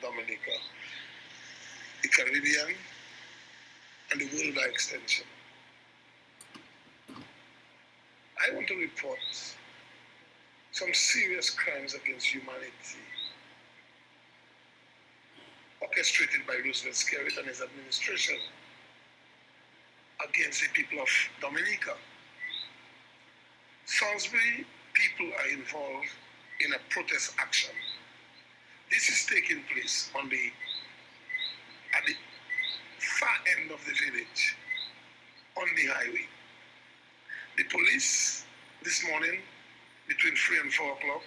Dominica, the Caribbean, and the world by extension. I want to report some serious crimes against humanity orchestrated by Roosevelt Skerritt and his administration against the people of Dominica. Salisbury people are involved in a protest action. This is taking place at the far end of the village, on the highway. The police this morning, between 3 and 4 o'clock,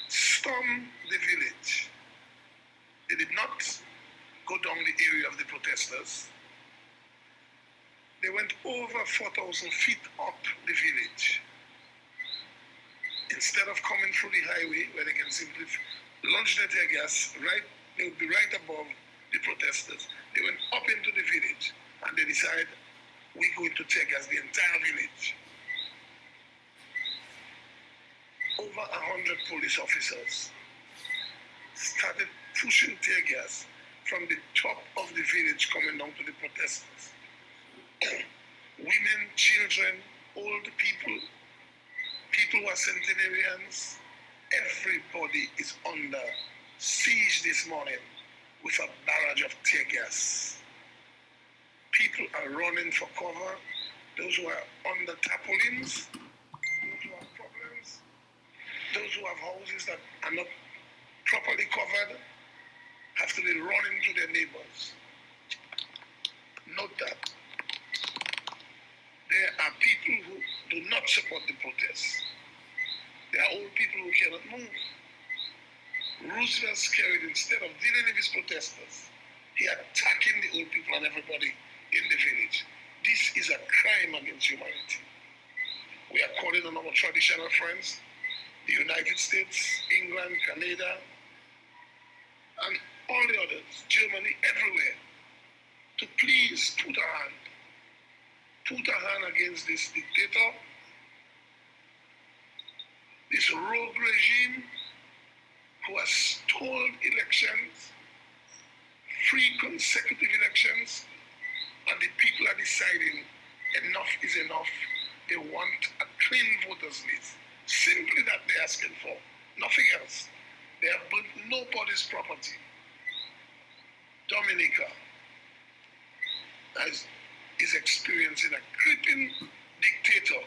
stormed the village. They did not go down the area of the protesters. They went over 4,000 feet up the village. Instead of coming through the highway where they can simply launch their tear gas, they would be right above the protesters. They went up into the village and they decided, we're going to tear gas the entire village. Over 100 police officers started pushing tear gas from the top of the village coming down to the protesters. Women, children, old people, people who are centenarians, everybody is under siege this morning with a barrage of tear gas. People are running for cover. Those who are under tarpaulins, those who have problems, those who have houses that are not properly covered, have to be running to their neighbors. Note that there are people who do not support the protests. There are old people who cannot move. Roosevelt Skerritt, instead of dealing with his protesters, he attacking the old people and everybody in the village. This is a crime against humanity. We are calling on our traditional friends, the United States, England, Canada, and all the others, Germany, everywhere, to please put a hand against this dictator, this rogue regime who has stolen elections, 3 consecutive elections, and the people are deciding enough is enough. They want a clean voters list. Simply that they're asking for, nothing else. They have built nobody's property. Dominica is experiencing a creeping dictator.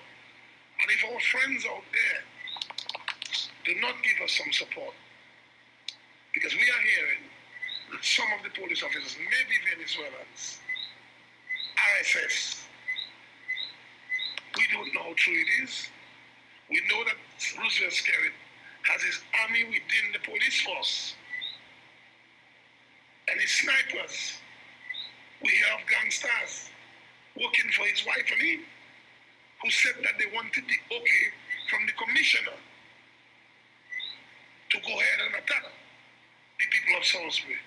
And if our friends out there do not give us some support, because we are hearing that some of the police officers may be Venezuelans, RSS. We don't know how true it is. We know that Roosevelt Skerritt has his army within the police force. And his snipers. We hear of gangsters working for his wife and him, who said that they wanted the okay from the commissioner to go ahead and attack the people of Salisbury.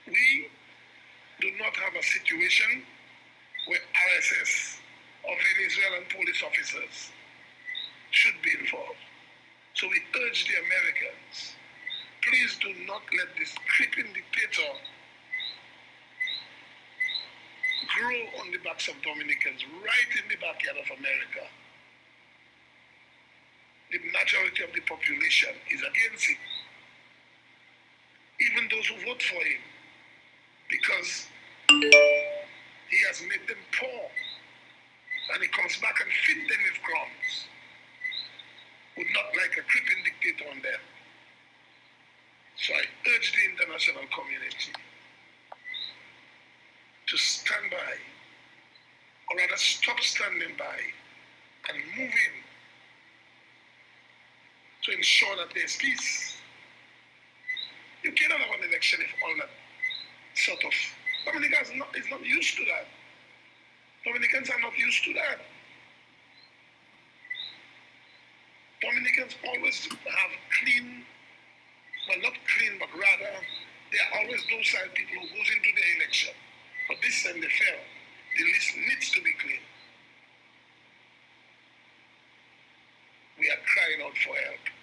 We do not have a situation where RSS or Venezuelan police officers should be involved. So we urge the Americans, please do not let this creeping dictator grow on the backs of Dominicans right in the backyard of America. The majority of the population is against him. Even those who vote for him, because he has made them poor, and he comes back and feed them with crumbs. Would not like a creeping dictator on them. So I urge the international community to stand by, or rather stop standing by, and move in to ensure that there's peace. You cannot have an election if all that sort of... Dominica is not used to that. Dominicans are not used to that. Dominicans always have clean, well, not clean, but rather they are always docile people who goes into the election. But this time they fail. The list needs to be clean. We are crying out for help.